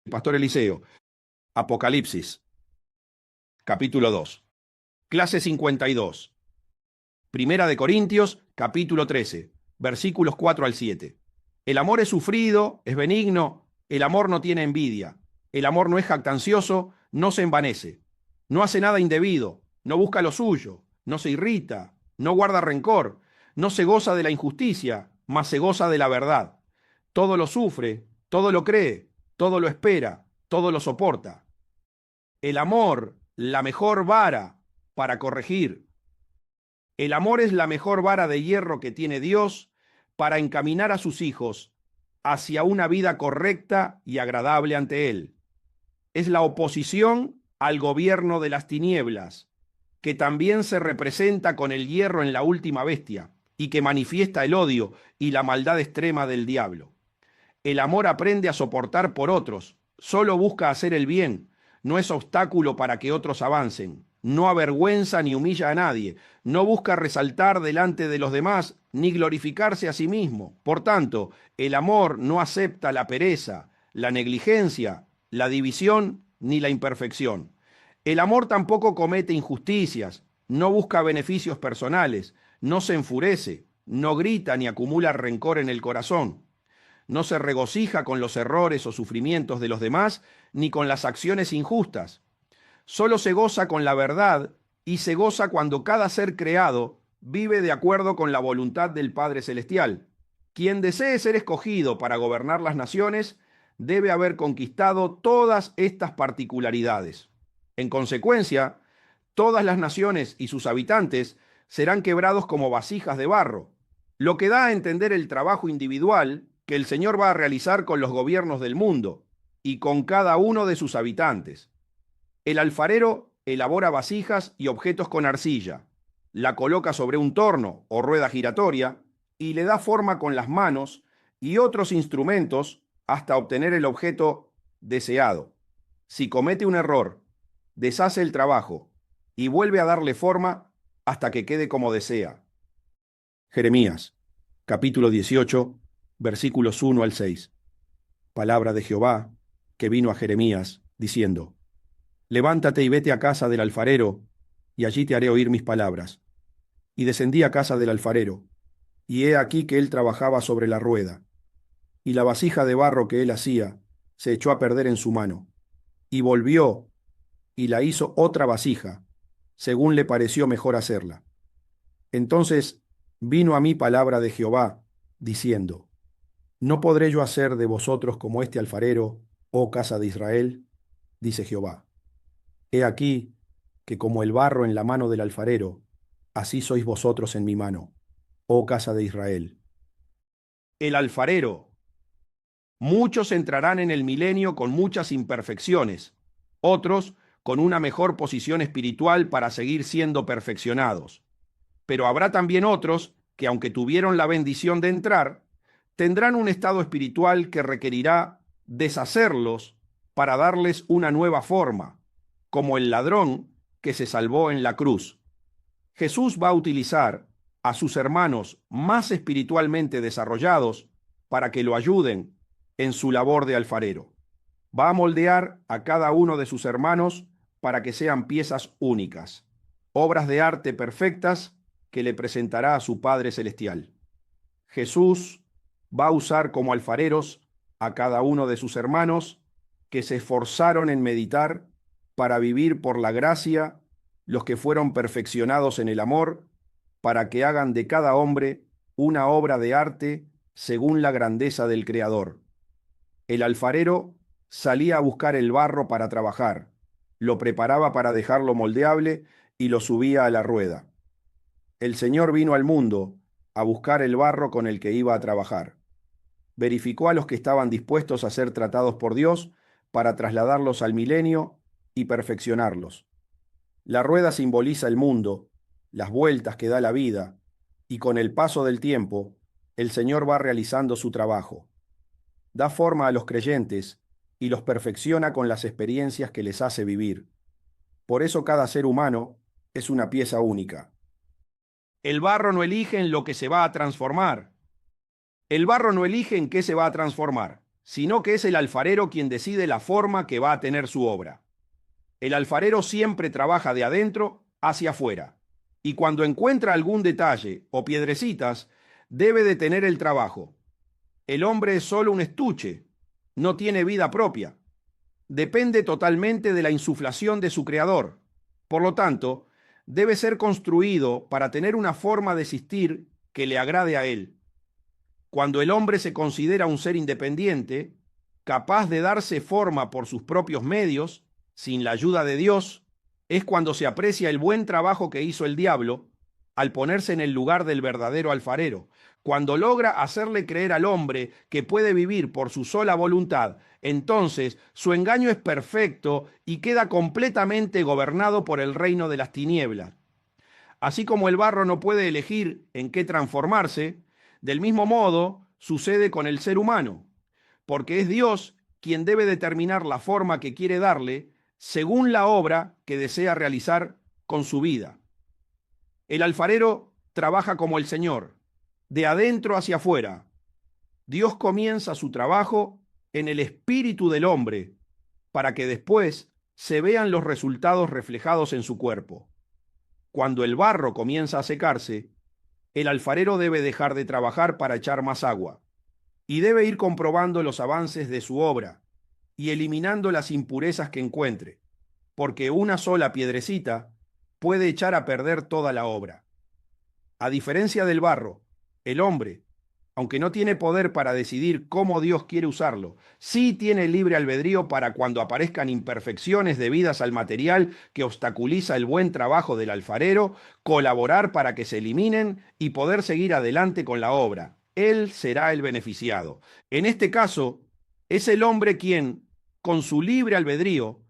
Pastor Eliseo. Apocalipsis, capítulo 2. Clase 52. Primera de Corintios, capítulo 13, versículos 4 al 7. El amor es sufrido, es benigno, el amor no tiene envidia, el amor no es jactancioso, no se envanece, no hace nada indebido, no busca lo suyo, no se irrita, no guarda rencor, no se goza de la injusticia, mas se goza de la verdad. Todo lo sufre, todo lo cree, todo lo espera, todo lo soporta. El amor, la mejor vara para corregir. El amor es la mejor vara de hierro que tiene Dios para encaminar a sus hijos hacia una vida correcta y agradable ante Él. Es la oposición al gobierno de las tinieblas, que también se representa con el hierro en la última bestia y que manifiesta el odio y la maldad extrema del diablo. El amor aprende a soportar por otros, solo busca hacer el bien, no es obstáculo para que otros avancen, no avergüenza ni humilla a nadie, no busca resaltar delante de los demás ni glorificarse a sí mismo. Por tanto, el amor no acepta la pereza, la negligencia, la división ni la imperfección. El amor tampoco comete injusticias, no busca beneficios personales, no se enfurece, no grita ni acumula rencor en el corazón. No se regocija con los errores o sufrimientos de los demás, ni con las acciones injustas. Solo se goza con la verdad y se goza cuando cada ser creado vive de acuerdo con la voluntad del Padre Celestial. Quien desee ser escogido para gobernar las naciones debe haber conquistado todas estas particularidades. En consecuencia, todas las naciones y sus habitantes serán quebrados como vasijas de barro, lo que da a entender el trabajo individual que el Señor va a realizar con los gobiernos del mundo y con cada uno de sus habitantes. El alfarero elabora vasijas y objetos con arcilla, la coloca sobre un torno o rueda giratoria y le da forma con las manos y otros instrumentos hasta obtener el objeto deseado. Si comete un error, deshace el trabajo y vuelve a darle forma hasta que quede como desea. Jeremías, capítulo 18, versículos 1 al 6. Palabra de Jehová que vino a Jeremías, diciendo: Levántate y vete a casa del alfarero, y allí te haré oír mis palabras. Y descendí a casa del alfarero, y he aquí que él trabajaba sobre la rueda, y la vasija de barro que él hacía se echó a perder en su mano, y volvió y la hizo otra vasija, según le pareció mejor hacerla. Entonces vino a mí palabra de Jehová, diciendo: ¿No podré yo hacer de vosotros como este alfarero, oh casa de Israel? Dice Jehová. He aquí que como el barro en la mano del alfarero, así sois vosotros en mi mano, oh casa de Israel. El alfarero. Muchos entrarán en el milenio con muchas imperfecciones, otros con una mejor posición espiritual para seguir siendo perfeccionados. Pero habrá también otros que, aunque tuvieron la bendición de entrar, tendrán un estado espiritual que requerirá deshacerlos para darles una nueva forma, como el ladrón que se salvó en la cruz. Jesús va a utilizar a sus hermanos más espiritualmente desarrollados para que lo ayuden en su labor de alfarero. Va a moldear a cada uno de sus hermanos para que sean piezas únicas, obras de arte perfectas que le presentará a su Padre Celestial. Jesús va a usar como alfareros a cada uno de sus hermanos que se esforzaron en meditar para vivir por la gracia, los que fueron perfeccionados en el amor, para que hagan de cada hombre una obra de arte según la grandeza del Creador. El alfarero salía a buscar el barro para trabajar, lo preparaba para dejarlo moldeable y lo subía a la rueda. El Señor vino al mundo a buscar el barro con el que iba a trabajar. Verificó a los que estaban dispuestos a ser tratados por Dios para trasladarlos al milenio y perfeccionarlos. La rueda simboliza el mundo, las vueltas que da la vida, y con el paso del tiempo, el Señor va realizando su trabajo. Da forma a los creyentes y los perfecciona con las experiencias que les hace vivir. Por eso cada ser humano es una pieza única. El barro no elige en lo que se va a transformar. El barro no elige en qué se va a transformar, sino que es el alfarero quien decide la forma que va a tener su obra. El alfarero siempre trabaja de adentro hacia afuera, y cuando encuentra algún detalle o piedrecitas, debe detener el trabajo. El hombre es solo un estuche, no tiene vida propia. Depende totalmente de la insuflación de su creador. Por lo tanto, debe ser construido para tener una forma de existir que le agrade a él. Cuando el hombre se considera un ser independiente, capaz de darse forma por sus propios medios, sin la ayuda de Dios, es cuando se aprecia el buen trabajo que hizo el diablo al ponerse en el lugar del verdadero alfarero. Cuando logra hacerle creer al hombre que puede vivir por su sola voluntad, entonces su engaño es perfecto y queda completamente gobernado por el reino de las tinieblas. Así como el barro no puede elegir en qué transformarse, del mismo modo sucede con el ser humano, porque es Dios quien debe determinar la forma que quiere darle según la obra que desea realizar con su vida. El alfarero trabaja como el Señor, de adentro hacia afuera. Dios comienza su trabajo en el espíritu del hombre, para que después se vean los resultados reflejados en su cuerpo. Cuando el barro comienza a secarse, el alfarero debe dejar de trabajar para echar más agua, y debe ir comprobando los avances de su obra y eliminando las impurezas que encuentre, porque una sola piedrecita puede echar a perder toda la obra. A diferencia del barro, el hombre, aunque no tiene poder para decidir cómo Dios quiere usarlo, sí tiene libre albedrío para, cuando aparezcan imperfecciones debidas al material que obstaculiza el buen trabajo del alfarero, colaborar para que se eliminen y poder seguir adelante con la obra. Él será el beneficiado. En este caso, es el hombre quien, con su libre albedrío,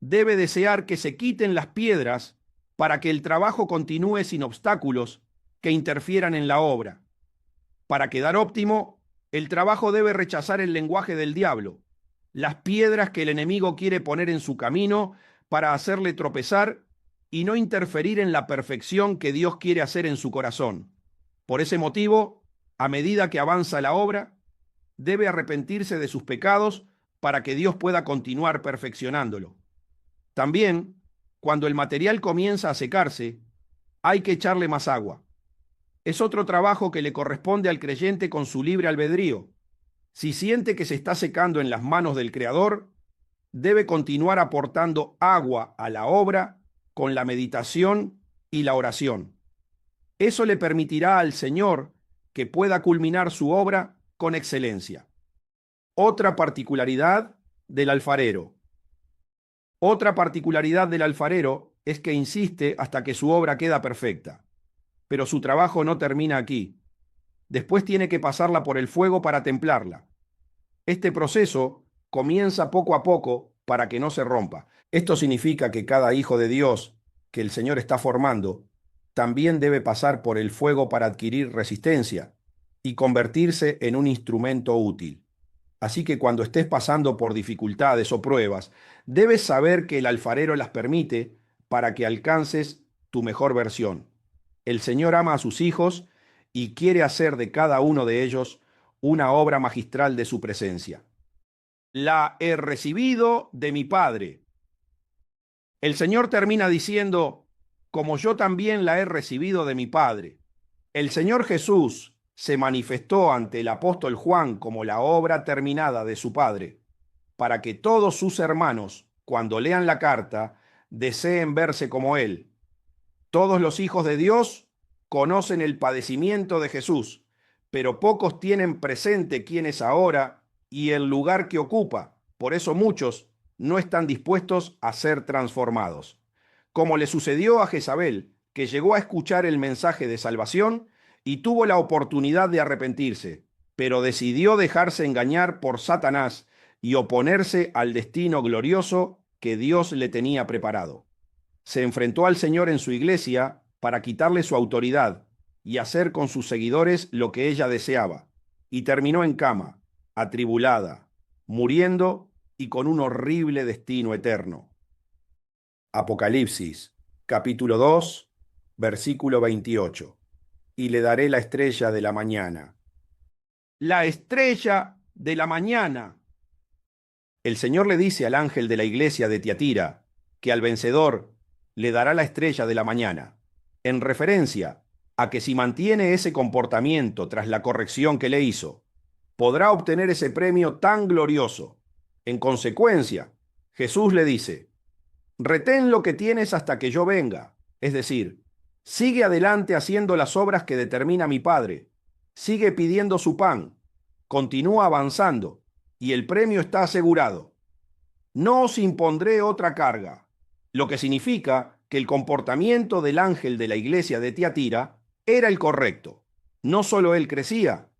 debe desear que se quiten las piedras para que el trabajo continúe sin obstáculos que interfieran en la obra. Para quedar óptimo, el trabajo debe rechazar el lenguaje del diablo, las piedras que el enemigo quiere poner en su camino para hacerle tropezar y no interferir en la perfección que Dios quiere hacer en su corazón. Por ese motivo, a medida que avanza la obra, debe arrepentirse de sus pecados para que Dios pueda continuar perfeccionándolo. También, cuando el material comienza a secarse, hay que echarle más agua. Es otro trabajo que le corresponde al creyente con su libre albedrío. Si siente que se está secando en las manos del Creador, debe continuar aportando agua a la obra con la meditación y la oración. Eso le permitirá al Señor que pueda culminar su obra con excelencia. Otra particularidad del alfarero. Otra particularidad del alfarero es que insiste hasta que su obra queda perfecta. Pero su trabajo no termina aquí. Después tiene que pasarla por el fuego para templarla. Este proceso comienza poco a poco para que no se rompa. Esto significa que cada hijo de Dios que el Señor está formando también debe pasar por el fuego para adquirir resistencia y convertirse en un instrumento útil. Así que cuando estés pasando por dificultades o pruebas, debes saber que el alfarero las permite para que alcances tu mejor versión. El Señor ama a sus hijos y quiere hacer de cada uno de ellos una obra magistral de su presencia. La he recibido de mi Padre. El Señor termina diciendo, como yo también la he recibido de mi Padre. El Señor Jesús se manifestó ante el apóstol Juan como la obra terminada de su Padre, para que todos sus hermanos, cuando lean la carta, deseen verse como Él. Todos los hijos de Dios conocen el padecimiento de Jesús, pero pocos tienen presente quién es ahora y el lugar que ocupa. Por eso muchos no están dispuestos a ser transformados. Como le sucedió a Jezabel, que llegó a escuchar el mensaje de salvación y tuvo la oportunidad de arrepentirse, pero decidió dejarse engañar por Satanás y oponerse al destino glorioso que Dios le tenía preparado. Se enfrentó al Señor en su iglesia para quitarle su autoridad y hacer con sus seguidores lo que ella deseaba, y terminó en cama, atribulada, muriendo y con un horrible destino eterno. Apocalipsis, capítulo 2, versículo 28. Y le daré la estrella de la mañana. La estrella de la mañana El Señor le dice al ángel de la iglesia de Tiatira que al vencedor le dará la estrella de la mañana, en referencia a que si mantiene ese comportamiento tras la corrección que le hizo, podrá obtener ese premio tan glorioso. En consecuencia, Jesús le dice: retén lo que tienes hasta que yo venga, es decir, sigue adelante haciendo las obras que determina mi Padre, sigue pidiendo su pan, continúa avanzando, y el premio está asegurado. No os impondré otra carga, lo que significa que el comportamiento del ángel de la iglesia de Tiatira era el correcto. No solo él crecía,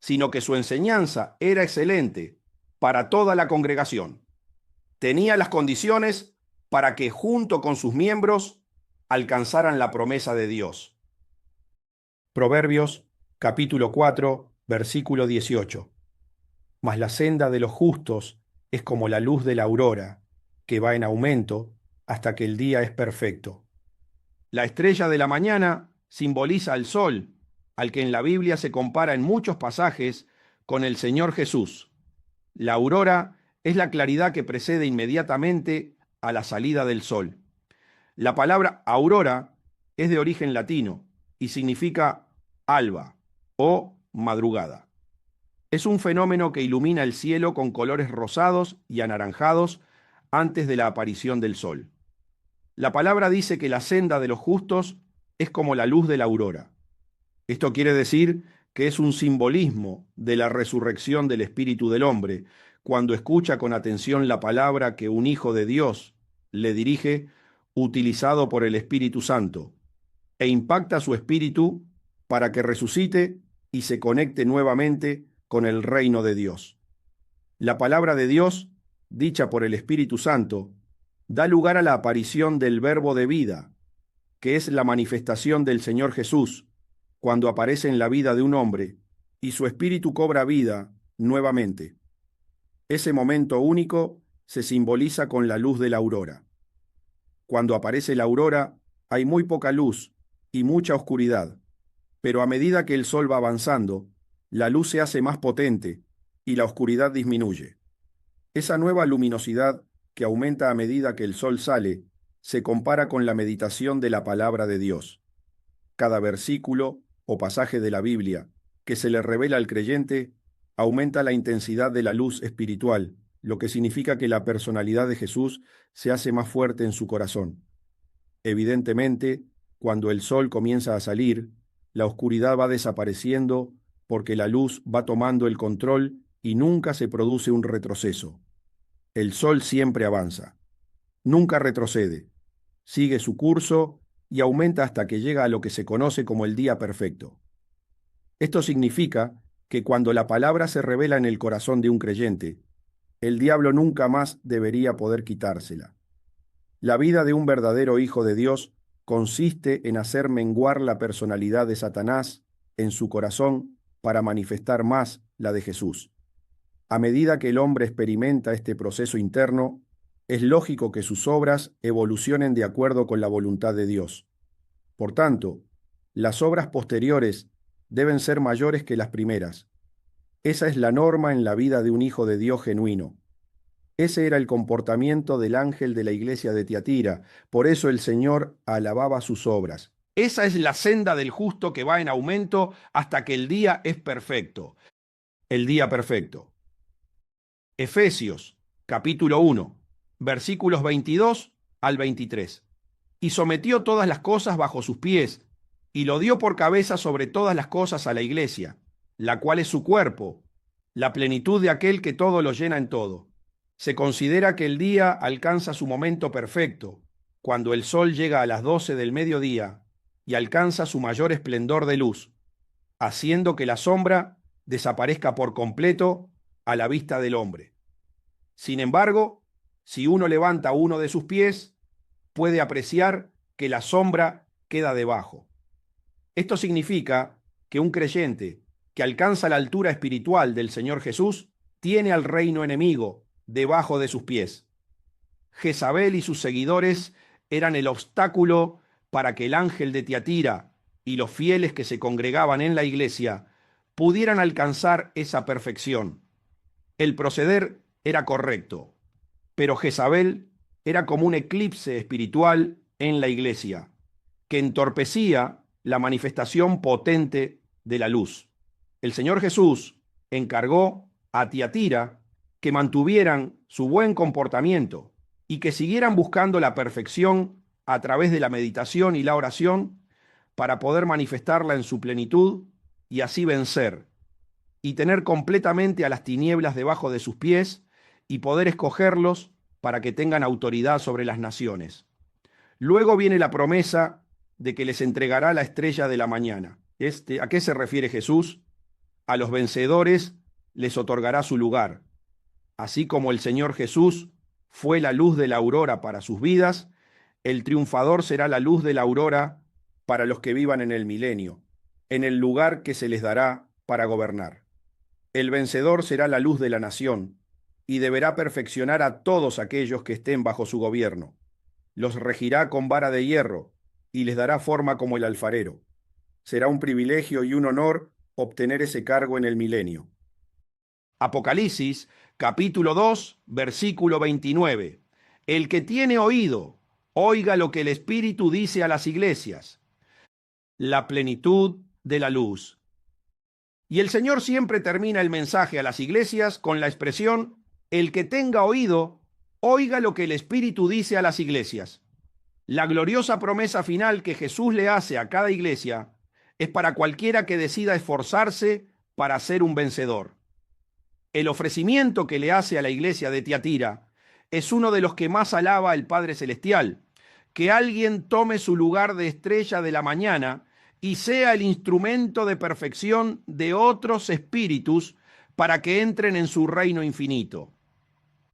sino que su enseñanza era excelente para toda la congregación. Tenía las condiciones para que junto con sus miembros alcanzaran la promesa de Dios. Proverbios capítulo 4, versículo 18. Mas la senda de los justos es como la luz de la aurora, que va en aumento hasta que el día es perfecto. La estrella de la mañana simboliza al sol, al que en la Biblia se compara en muchos pasajes con el Señor Jesús. La aurora es la claridad que precede inmediatamente a la salida del sol. La palabra aurora es de origen latino y significa alba o madrugada. Es un fenómeno que ilumina el cielo con colores rosados y anaranjados antes de la aparición del sol. La palabra dice que la senda de los justos es como la luz de la aurora. Esto quiere decir que es un simbolismo de la resurrección del espíritu del hombre, cuando escucha con atención la palabra que un hijo de Dios le dirige, utilizado por el Espíritu Santo, e impacta su espíritu para que resucite y se conecte nuevamente con el reino de Dios. La palabra de Dios, dicha por el Espíritu Santo, da lugar a la aparición del Verbo de vida, que es la manifestación del Señor Jesús, cuando aparece en la vida de un hombre y su espíritu cobra vida nuevamente. Ese momento único se simboliza con la luz de la aurora. Cuando aparece la aurora, hay muy poca luz y mucha oscuridad, pero a medida que el sol va avanzando, la luz se hace más potente y la oscuridad disminuye. Esa nueva luminosidad, que aumenta a medida que el sol sale, se compara con la meditación de la palabra de Dios. Cada versículo o pasaje de la Biblia que se le revela al creyente aumenta la intensidad de la luz espiritual, lo que significa que la personalidad de Jesús se hace más fuerte en su corazón. Evidentemente, cuando el sol comienza a salir, la oscuridad va desapareciendo porque la luz va tomando el control y nunca se produce un retroceso. El sol siempre avanza, nunca retrocede, sigue su curso y aumenta hasta que llega a lo que se conoce como el día perfecto. Esto significa que cuando la palabra se revela en el corazón de un creyente, el diablo nunca más debería poder quitársela. La vida de un verdadero hijo de Dios consiste en hacer menguar la personalidad de Satanás en su corazón para manifestar más la de Jesús. A medida que el hombre experimenta este proceso interno, es lógico que sus obras evolucionen de acuerdo con la voluntad de Dios. Por tanto, las obras posteriores deben ser mayores que las primeras. Esa es la norma en la vida de un hijo de Dios genuino. Ese era el comportamiento del ángel de la iglesia de Tiatira. Por eso el Señor alababa sus obras. Esa es la senda del justo que va en aumento hasta que el día es perfecto. El día perfecto. Efesios, capítulo 1, versículos 22 al 23. Y sometió todas las cosas bajo sus pies, y lo dio por cabeza sobre todas las cosas a la iglesia, la cual es su cuerpo, la plenitud de aquel que todo lo llena en todo. Se considera que el día alcanza su momento perfecto, cuando el sol llega a las 12 del mediodía y alcanza su mayor esplendor de luz, haciendo que la sombra desaparezca por completo a la vista del hombre. Sin embargo, si uno levanta uno de sus pies, puede apreciar que la sombra queda debajo. Esto significa que un creyente que alcanza la altura espiritual del Señor Jesús tiene al reino enemigo debajo de sus pies. Jezabel y sus seguidores eran el obstáculo para que el ángel de Tiatira y los fieles que se congregaban en la iglesia pudieran alcanzar esa perfección. El proceder era correcto, pero Jezabel era como un eclipse espiritual en la iglesia, que entorpecía la manifestación potente de la luz. El Señor Jesús encargó a Tiatira que mantuvieran su buen comportamiento y que siguieran buscando la perfección a través de la meditación y la oración para poder manifestarla en su plenitud y así vencer y tener completamente a las tinieblas debajo de sus pies y poder escogerlos para que tengan autoridad sobre las naciones. Luego viene la promesa de que les entregará la estrella de la mañana. ¿A qué se refiere Jesús? A los vencedores les otorgará su lugar. Así como el Señor Jesús fue la luz de la aurora para sus vidas, el triunfador será la luz de la aurora para los que vivan en el milenio, en el lugar que se les dará para gobernar. El vencedor será la luz de la nación y deberá perfeccionar a todos aquellos que estén bajo su gobierno. Los regirá con vara de hierro y les dará forma como el alfarero. Será un privilegio y un honor obtener ese cargo en el milenio. Apocalipsis, capítulo 2, versículo 29. El que tiene oído, oiga lo que el Espíritu dice a las iglesias. La plenitud de la luz. Y el Señor siempre termina el mensaje a las iglesias con la expresión, el que tenga oído, oiga lo que el Espíritu dice a las iglesias. La gloriosa promesa final que Jesús le hace a cada iglesia es para cualquiera que decida esforzarse para ser un vencedor. El ofrecimiento que le hace a la iglesia de Tiatira es uno de los que más alaba el Padre Celestial, que alguien tome su lugar de estrella de la mañana y sea el instrumento de perfección de otros espíritus para que entren en su reino infinito.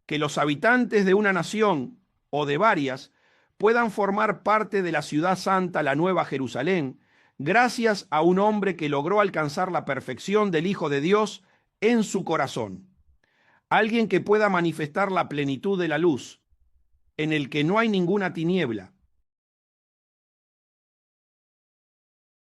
Que los habitantes de una nación o de varias puedan formar parte de la ciudad santa, la Nueva Jerusalén, gracias a un hombre que logró alcanzar la perfección del Hijo de Dios en su corazón. Alguien que pueda manifestar la plenitud de la luz, en el que no hay ninguna tiniebla,